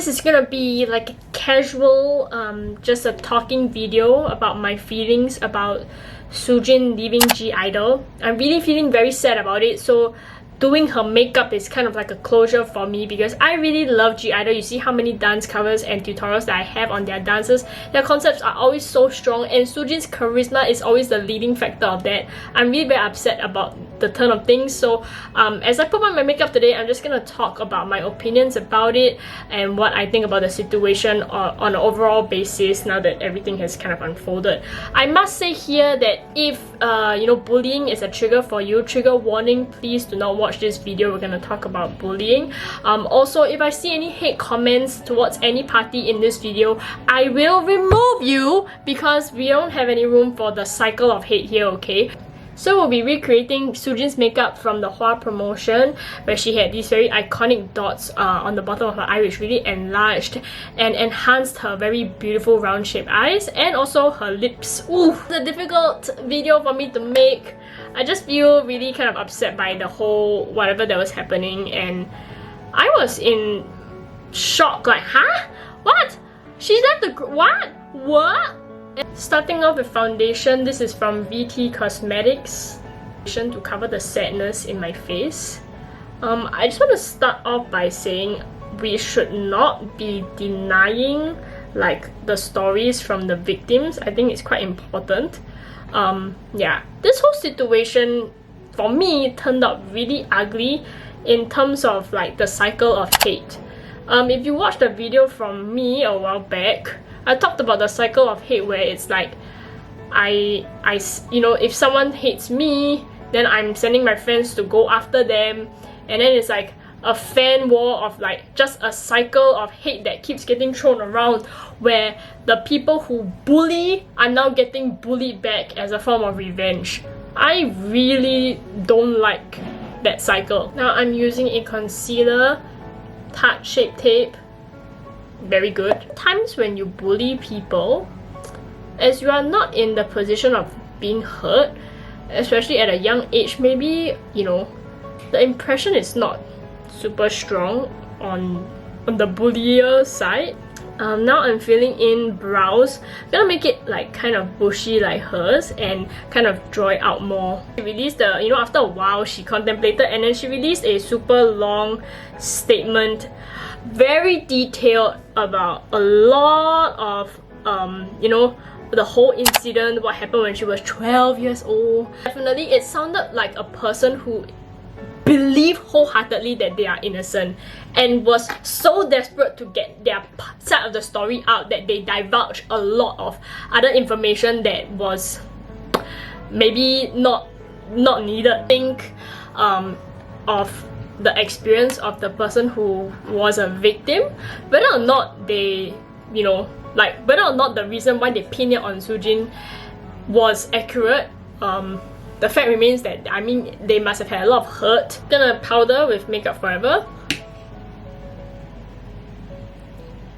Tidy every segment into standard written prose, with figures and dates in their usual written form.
this is gonna be like a casual, just a talking video about my feelings about Soojin leaving I-dle. I'm really feeling very sad about it, so doing her makeup is kind of like a closure for me because I really love I-dle. You see how many dance covers and tutorials that I have on their dances. Their concepts are always so strong, and Soojin's charisma is always the leading factor of that. I'm really very upset about the turn of things. So as I put on my makeup today, I'm just gonna talk about my opinions about it and what I think about the situation on an overall basis now that everything has kind of unfolded. I must say here that if you know, bullying is a trigger for you, trigger warning, please do not watch this video. We're gonna talk about bullying. Also, if I see any hate comments towards any party in this video, I will remove you because we don't have any room for the cycle of hate here, okay? So we'll be recreating Soojin's makeup from the Hwaa promotion, where she had these very iconic dots on the bottom of her eye, which really enlarged and enhanced her very beautiful round shaped eyes, and also her lips. Ooh, it's a difficult video for me to make. I just feel really kind of upset by the whole whatever that was happening, and I was in shock, like, huh? What? She left the what? Starting off with foundation, this is from VT Cosmetics to cover the sadness in my face. I just want to start off by saying we should not be denying like the stories from the victims. I think it's quite important. Yeah, this whole situation for me turned out really ugly in terms of like the cycle of hate. If you watched a video from me a while back, I talked about the cycle of hate where it's like you know, if someone hates me, then I'm sending my friends to go after them, and then it's like a fan war of like just a cycle of hate that keeps getting thrown around, where the people who bully are now getting bullied back as a form of revenge. I really don't like that cycle. Now I'm using a concealer, Tarte Shape Tape. Very good. Times when you bully people, as you are not in the position of being hurt, especially at a young age, maybe, you know, the impression is not super strong on the bullier side. Now I'm filling in brows. I'm gonna make it like kind of bushy like hers and kind of draw it out more. She released the, you know, after a while she contemplated, and then she released a super long statement, very detailed about a lot of you know, the whole incident, what happened when she was 12 years old. Definitely it sounded like a person who believed wholeheartedly that they are innocent and was so desperate to get their side of the story out that they divulged a lot of other information that was maybe not needed. Think of the experience of the person who was a victim, whether or not they, you know, like whether or not the reason why they pinned it on Soojin was accurate. The fact remains that, I mean, they must have had a lot of hurt. Gonna powder with Makeup Forever.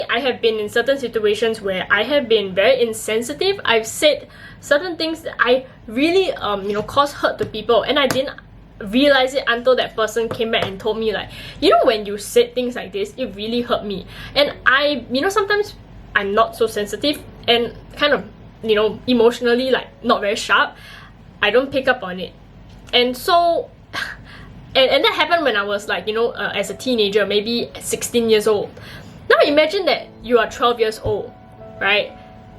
I have been in certain situations where I have been very insensitive. I've said certain things that I really you know, cause hurt to people, and I didn't realize it until that person came back and told me, like, you know, when you said things like this, it really hurt me. And I, you know, sometimes I'm not so sensitive and kind of, you know, emotionally like not very sharp. I don't pick up on it, and so and that happened when I was like, you know, as a teenager, maybe 16 years old. Now imagine that you are 12 years old, right?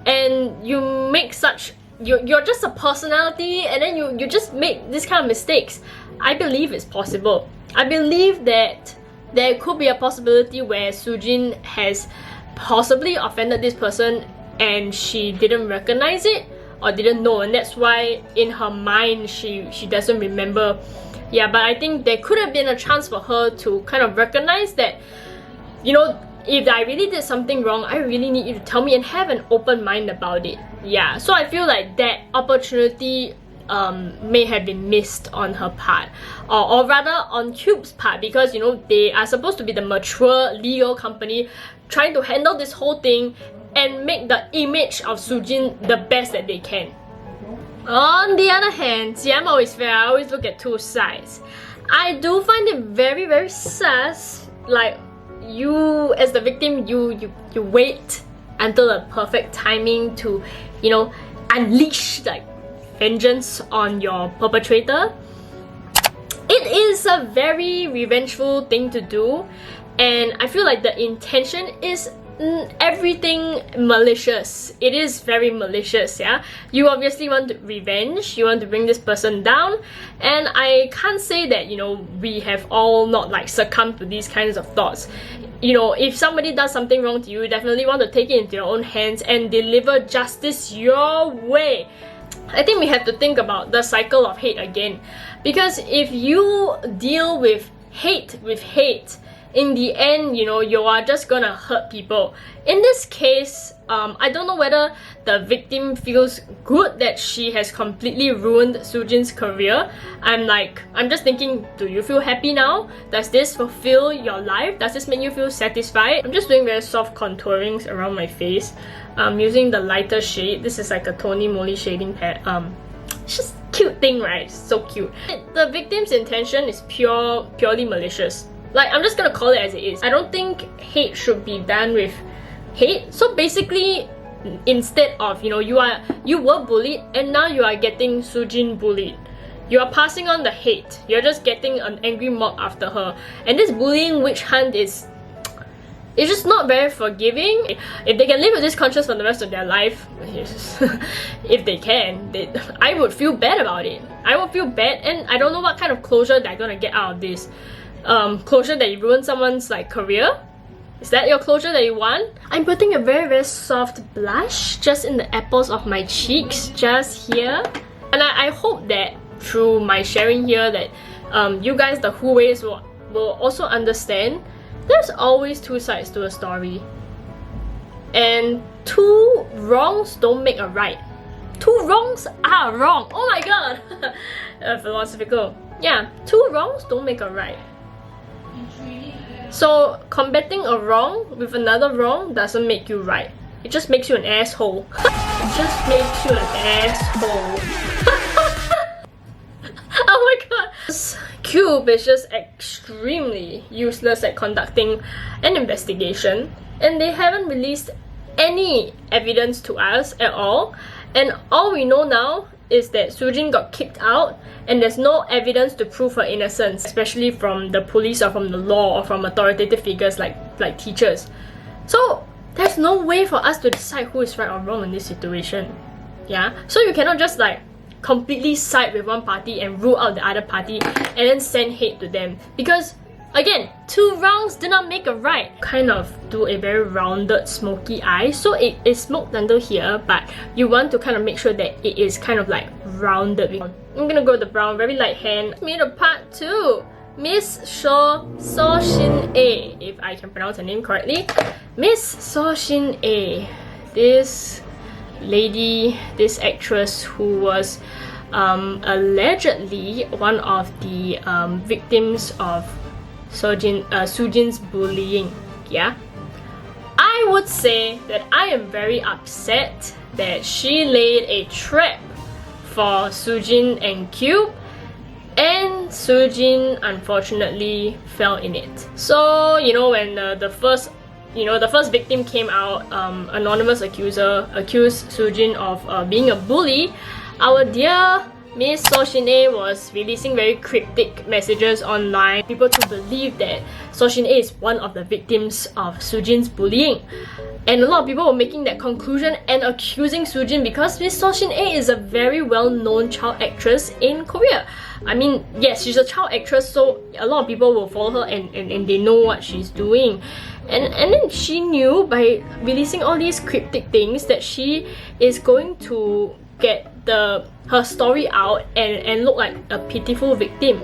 And you make such, you're just a personality, and then you just make this kind of mistakes. I believe it's possible. I believe that there could be a possibility where Soojin has possibly offended this person and she didn't recognize it or didn't know, and that's why in her mind she doesn't remember. Yeah, but I think there could have been a chance for her to kind of recognize that, you know, if I really did something wrong, I really need you to tell me and have an open mind about it. Yeah, so I feel like that opportunity may have been missed on her part, or rather on Cube's part, because, you know, they are supposed to be the mature legal company trying to handle this whole thing and make the image of Soojin the best that they can. On the other hand, see, I'm always fair, I always look at two sides. I do find it very, very sus, like, you as the victim, you wait until the perfect timing to, you know, unleash like vengeance on your perpetrator. It is a very revengeful thing to do, and I feel like the intention is everything malicious. It is very malicious, yeah? You obviously want revenge, you want to bring this person down, and I can't say that, you know, we have all not like succumbed to these kinds of thoughts. You know, if somebody does something wrong to you, you definitely want to take it into your own hands and deliver justice your way. I think we have to think about the cycle of hate again, because if you deal with hate, in the end, you know, you are just gonna hurt people. In this case, I don't know whether the victim feels good that she has completely ruined Soojin's career. I'm just thinking, do you feel happy now? Does this fulfill your life? Does this make you feel satisfied? I'm just doing very soft contourings around my face. Using the lighter shade. This is like a Tony Moly shading pad. It's just a cute thing, right? It's so cute. The victim's intention is purely malicious. Like, I'm just gonna call it as it is. I don't think hate should be done with hate. So basically, instead of, you know, you were bullied and now you are getting Soojin bullied. You are passing on the hate. You're just getting an angry mob after her. And this bullying witch hunt is just not very forgiving. If they can live with this conscience for the rest of their life, if they can, I would feel bad about it. I would feel bad, and I don't know what kind of closure they're gonna get out of this. Closure that you ruined someone's like career? Is that your closure that you want? I'm putting a very soft blush just in the apples of my cheeks, just here. And I hope that through my sharing here that you guys, the Hwaa's, will also understand there's always two sides to a story. And two wrongs don't make a right. Two wrongs are wrong. Oh my god! Philosophical. Yeah, two wrongs don't make a right. So combating a wrong with another wrong doesn't make you right. It just makes you an asshole. It just makes you an asshole. Oh my god! This Cube is just extremely useless at conducting an investigation, and they haven't released any evidence to us at all. And all we know now is that Soojin got kicked out and there's no evidence to prove her innocence, especially from the police or from the law or from authoritative figures like teachers. So there's no way for us to decide who is right or wrong in this situation. Yeah? So you cannot just like completely side with one party and rule out the other party and then send hate to them, because again, two wrongs do not make a right. Kind of do a very rounded smoky eye, so it is smoked under here, but you want to kind of make sure that it is kind of like rounded. I'm gonna go with the brown, very light hand. Made a part 2. Miss Soojin Hwaa, if I can pronounce her name correctly. Miss Soojin Hwaa. This lady, this actress who was allegedly one of the victims of Soojin's bullying. Yeah, I would say that I am very upset that she laid a trap for Soojin and Cube, and Soojin unfortunately fell in it. So you know, when the first victim came out, anonymous accuser accused Soojin of being a bully. Our dear Miss Soojin Hwaa was releasing very cryptic messages online, people to believe that Soojin Hwaa is one of the victims of Soojin's bullying. And a lot of people were making that conclusion and accusing Soojin because Miss Soojin Hwaa is a very well-known child actress in Korea. I mean, yes, she's a child actress, so a lot of people will follow her and they know what she's doing. And then she knew by releasing all these cryptic things that she is going to get her story out and look like a pitiful victim.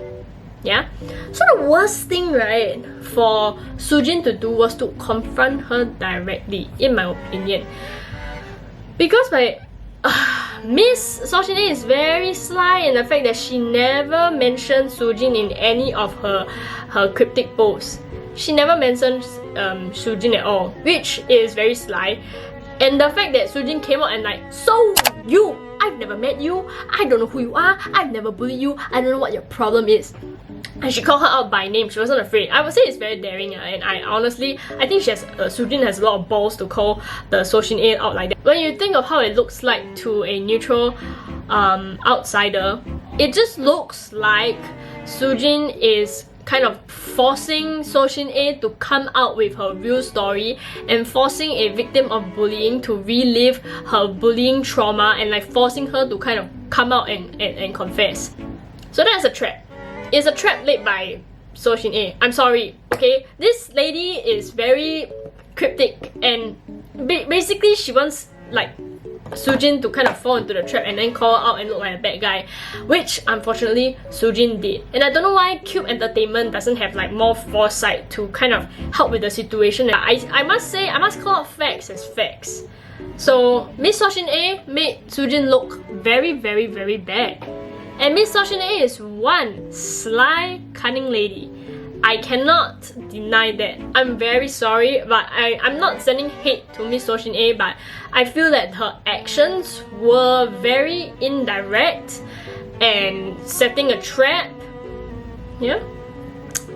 Yeah? So the worst thing, right, for Soojin to do was to confront her directly, in my opinion. Because Miss Soojin Hwaa is very sly in the fact that she never mentioned Soojin in any of her cryptic posts. She never mentions Soojin at all, which is very sly. And the fact that Soojin came out and like, so I've never met you, I don't know who you are, I've never bullied you, I don't know what your problem is. and she called her out by name. She wasn't afraid. I would say it's very daring, and I honestly, I think Soojin has a lot of balls to call the Soojin A out like that. When you think of how it looks like to a neutral outsider, it just looks like Soojin is kind of forcing Soojin A to come out with her real story and forcing a victim of bullying to relive her bullying trauma and like forcing her to kind of come out and confess. So that's a trap. It's a trap laid by Soojin A. I'm sorry, okay? This lady is very cryptic and basically she wants like Soojin to kind of fall into the trap and then call her out and look like a bad guy, which unfortunately Soojin did. And I don't know why Cube Entertainment doesn't have like more foresight to kind of help with the situation. I must say, I must call out facts as facts. So Miss Soojin A made Soojin look very, very, very bad. And Miss Soojin A is one sly, cunning lady. I cannot deny that. I'm very sorry, but I'm not sending hate to Miss Soojin A, but I feel that her actions were very indirect and setting a trap. Yeah?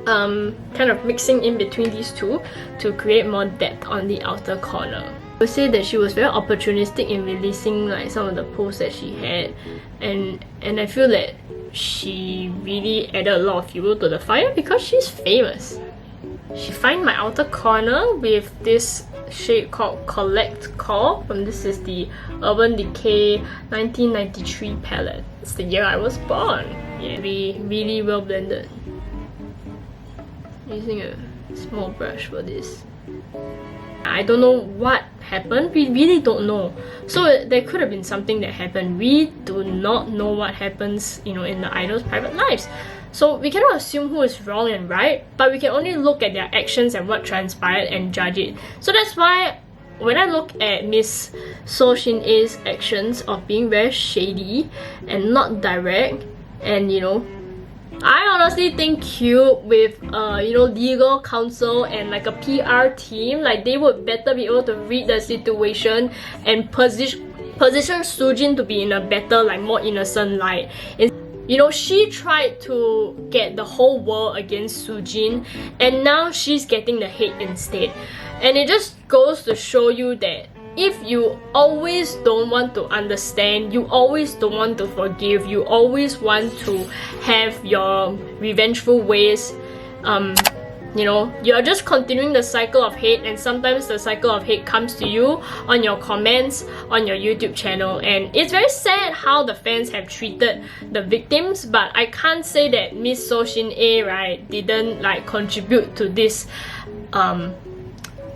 Kind of mixing in between these two to create more depth on the outer corner. I would say that she was very opportunistic in releasing like some of the posts that she had, and I feel that she really added a lot of fuel to the fire because she's famous. She find my outer corner with this shade called Collect Core. This is the Urban Decay 1993 palette. It's the year I was born. Yeah, really well blended. Using a small brush for this. I don't know what happened. We really don't know. So there could have been something that happened. We do not know what happens, you know, in the idols' private lives. So we cannot assume who is wrong and right, but we can only look at their actions and what transpired and judge it. So that's why when I look at Miss Soojin A's actions of being very shady and not direct, and you know, I honestly think Cube with you know, legal counsel and like a PR team, like they would better be able to read the situation and position Soojin to be in a better, like more innocent light. You know, she tried to get the whole world against Soojin, and now she's getting the hate instead. And it just goes to show you that if you always don't want to understand, you always don't want to forgive, you always want to have your revengeful ways, you know, you're just continuing the cycle of hate, and sometimes the cycle of hate comes to you on your comments on your YouTube channel. And it's very sad how the fans have treated the victims, but I can't say that Miss Soojin A, right, didn't like contribute to this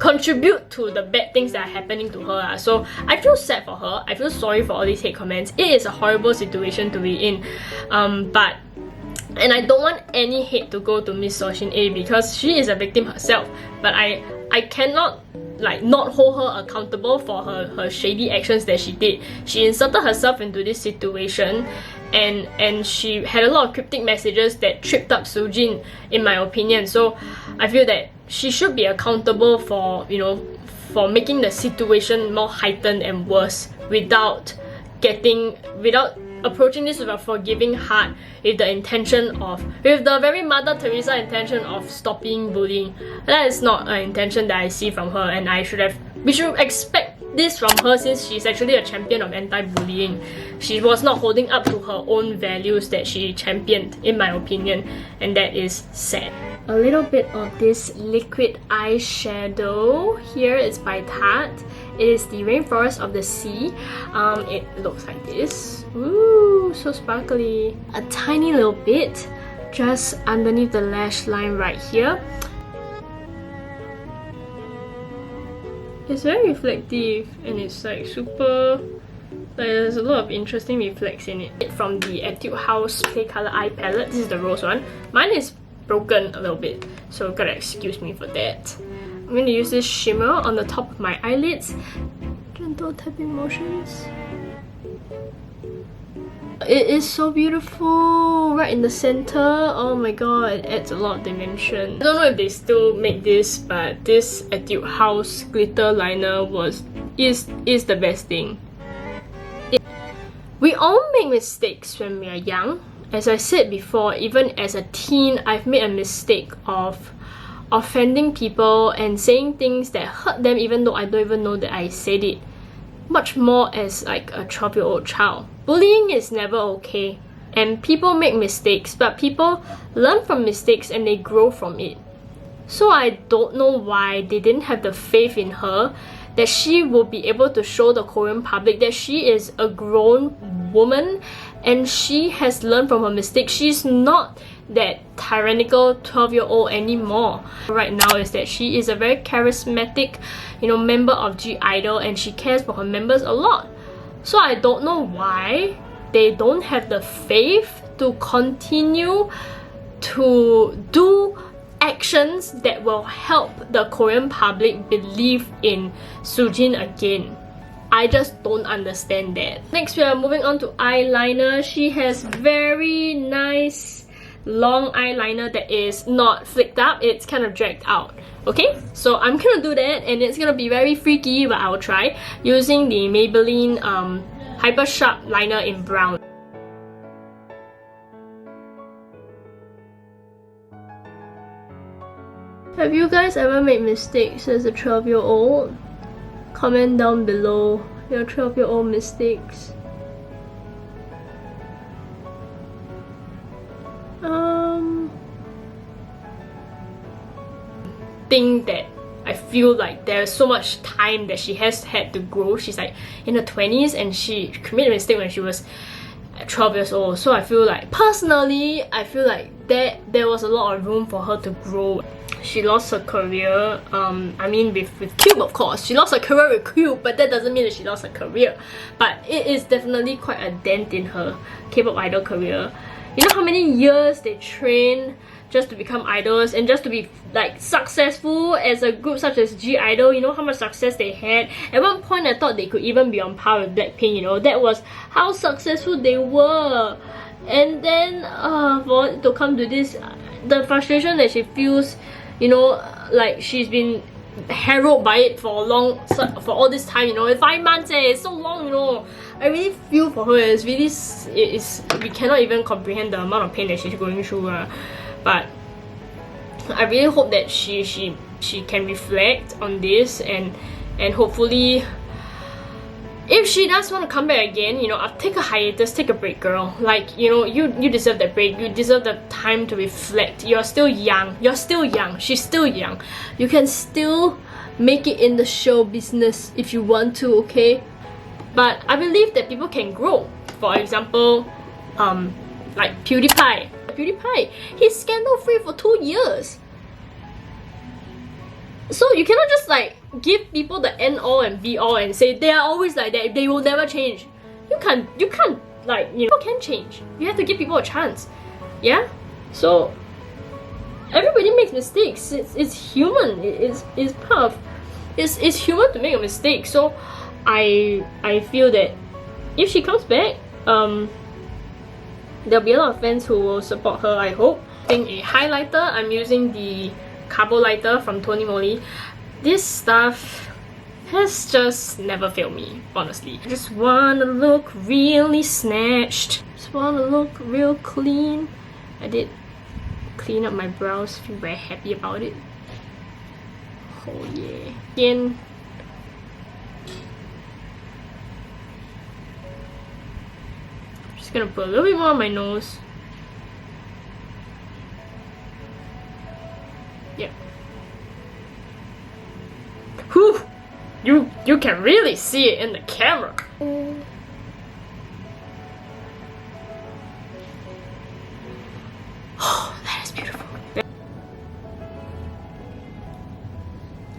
contribute to the bad things that are happening to her. So I feel sad for her. I feel sorry for all these hate comments. It is a horrible situation to be in. And I don't want any hate to go to Miss Soojin A because she is a victim herself. But I cannot like not hold her accountable for her shady actions that she did. She inserted herself into this situation, and she had a lot of cryptic messages that tripped up Soojin, in my opinion. So I feel that she should be accountable for, you know, for making the situation more heightened and worse without approaching this with a forgiving heart, with the very Mother Teresa intention of stopping bullying. That is not an intention that I see from her, and we should expect this from her since she's actually a champion of anti-bullying. She was not holding up to her own values that she championed, in my opinion, and that is sad. A little bit of this liquid eyeshadow. Here it's by Tarte. It is the Rainforest of the Sea. It looks like this. Ooh, so sparkly. A tiny little bit just underneath the lash line right here. It's very reflective and it's like super, like there's a lot of interesting reflects in it. From the Etude House Play Color Eye Palette. This is the rose one. Mine is broken a little bit, so gotta excuse me for that. I'm going to use this shimmer on the top of my eyelids. Gentle tapping motions. It is so beautiful, right in the center. Oh my god, it adds a lot of dimension. I don't know if they still make this, but this Etude House glitter liner is the best thing. We all make mistakes when we are young, As I said before, even as a teen, I've made a mistake of offending people and saying things that hurt them even though I don't even know that I said it. Much more as like a 12-year-old child. Bullying is never okay. And people make mistakes, but people learn from mistakes and they grow from it. So I don't know why they didn't have the faith in her that she will be able to show the Korean public that she is a grown woman and she has learned from her mistakes. She's not that tyrannical 12-year-old anymore. Right now is that she is a very charismatic, member of I-DLE, and she cares for her members a lot. So I don't know why they don't have the faith to continue to do actions that will help the Korean public believe in Soojin again. I just don't understand that. Next, we are moving on to eyeliner. She has very nice long eyeliner that is not flicked up, it's kind of dragged out. Okay, so I'm gonna do that and it's gonna be very freaky, but I will try using the Maybelline Hypersharp liner in brown. Have you guys ever made mistakes as a 12-year-old? Comment down below your 12-year-old mistakes. Thing that I feel like there's so much time that she has had to grow. She's like in her 20s and she committed a mistake when she was 12 years old. So I feel like, personally, I feel like there was a lot of room for her to grow. She lost her career, I mean with Cube, of course. She lost her career with Cube, but that doesn't mean that she lost her career. But it is definitely quite a dent in her K-pop idol career. You know how many years they train just to become idols and just to be like successful as a group such as I-DLE? You know how much success they had. At one point I thought they could even be on par with Blackpink, that was how successful they were. And then for it to come to this, the frustration that she feels, like she's been harrowed by it for all this time, 5 months, it's so long, I really feel for her. It's really, we cannot even comprehend the amount of pain that she's going through. But I really hope that she can reflect on this and hopefully, if she does want to come back again, I'll take a hiatus, take a break, girl. Like, you deserve that break. You deserve the time to reflect. You're still young. You're still young. She's still young. You can still make it in the show business if you want to, okay? But I believe that people can grow. For example, like PewDiePie. He's scandal-free for 2 years. So you cannot just like give people the end all and be all and say they are always like that, they will never change. You can't like, people can change. You have to give people a chance. Yeah? So everybody makes mistakes. It's human. It's part of, it's human to make a mistake. So I feel that if she comes back, there'll be a lot of fans who will support her, I hope. A highlighter, I'm using the Carbo Lighter from Moly. This stuff has just never failed me, honestly. I just wanna look really snatched. Just wanna look real clean. I did clean up my brows, feel very happy about it. Oh yeah. Again, just gonna put a little bit more on my nose. Yep. Whew! You can really see it in the camera. Oh, that is beautiful.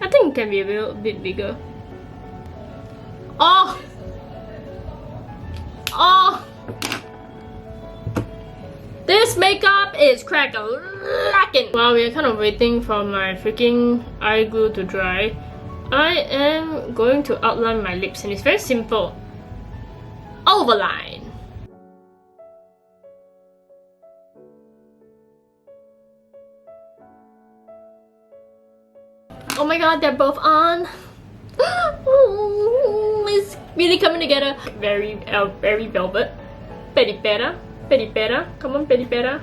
I think it can be a little bit bigger. Oh! Oh! This makeup is crack-a-lackin'! While we're kind of waiting for my freaking eye glue to dry, I am going to outline my lips, and it's very simple. Overline. Oh my god, they're both on. It's really coming together. Very velvet. Very better. Peripera. Come on, Peripera.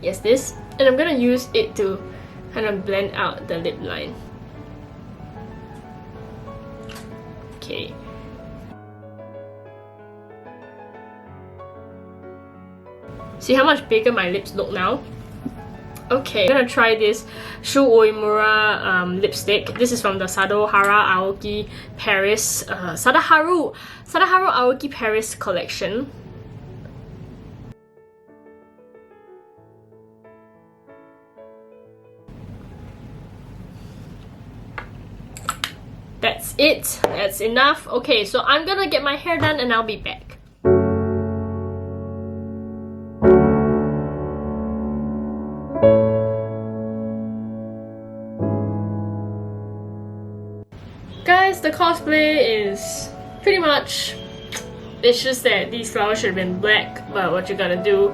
Yes, this. And I'm gonna use it to kind of blend out the lip line. Okay. See how much bigger my lips look now? Okay, I'm gonna try this Shu Uemura lipstick. This is from the Sadohara Aoki Paris Sadaharu Aoki Paris collection. That's it. That's enough. Okay, so I'm gonna get my hair done and I'll be back. Guys, the cosplay is pretty much, it's just that these flowers should have been black, but what you gotta do.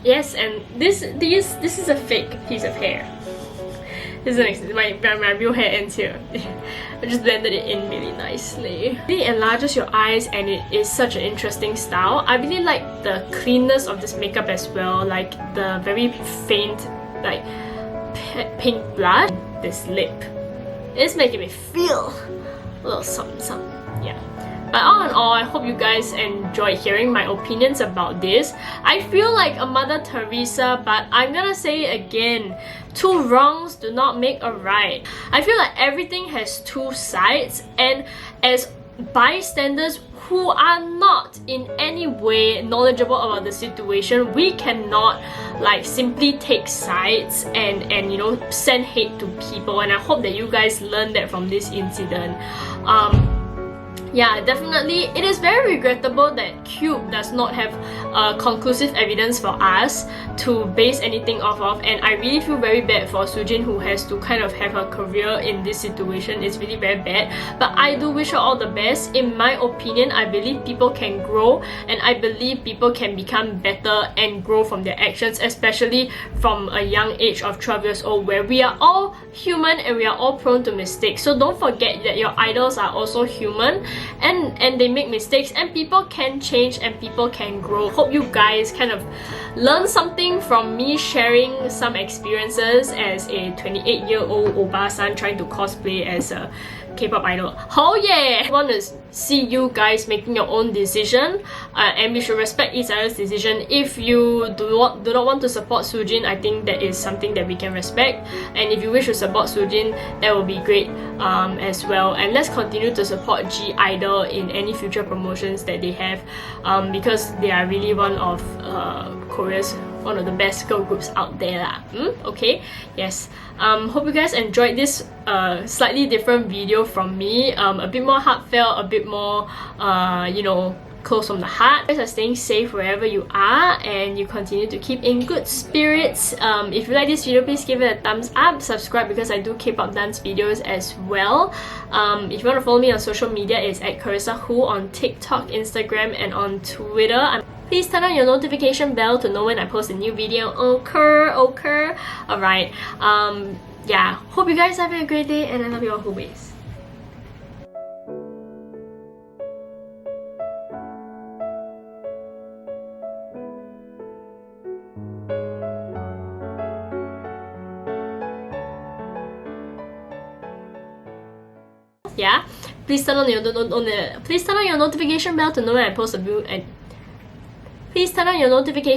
Yes, and this is a fake piece of hair. This is my real hair ends here. I just blended it in really nicely. It really enlarges your eyes and it is such an interesting style. I really like the cleanness of this makeup as well, like the very faint like pink blush. This lip. It's making me feel a little something, something. Yeah. But all in all, I hope you guys enjoyed hearing my opinions about this. I feel like a Mother Teresa, but I'm gonna say it again. Two wrongs do not make a right. I feel like everything has two sides, and as bystanders who are not in any way knowledgeable about the situation, we cannot like simply take sides and you know, send hate to people, and I hope that you guys learned that from this incident. Yeah, definitely it is very regrettable that Cube does not have conclusive evidence for us to base anything off of, and I really feel very bad for Soojin, who has to kind of have a career in this situation. It's really very bad, but I do wish her all the best. In my opinion, I believe people can grow, and I believe people can become better and grow from their actions, especially from a young age of 12 years old, where we are all human and we are all prone to mistakes. So don't forget that your idols are also human, and they make mistakes, and people can change and people can grow. Hope you guys kind of learn something from me sharing some experiences as a 28-year-old Oba-san trying to cosplay as a K-pop idol. Oh yeah! I want to see you guys making your own decision, and we should respect each other's decision. If you do not want to support Soojin, I think that is something that we can respect, and if you wish to support Soojin, that will be great as well. And let's continue to support I-DLE in any future promotions that they have, because they are really one of Korea's one of the best girl groups out there lah. Okay, yes. Hope you guys enjoyed this slightly different video from me. A bit more heartfelt, a bit more you know, close from the heart. You guys are staying safe wherever you are, and you continue to keep in good spirits. If you like this video, please give it a thumbs up, subscribe because I do K-pop dance videos as well. If you want to follow me on social media, it's at Charissahoo on TikTok, Instagram, and on Twitter. Please turn on your notification bell to know when I post a new video. Okay. Alright. Yeah. Hope you guys have a great day, and I love you all always. Yeah. Please turn on your notification bell to know when I post a new. Please turn on your notification.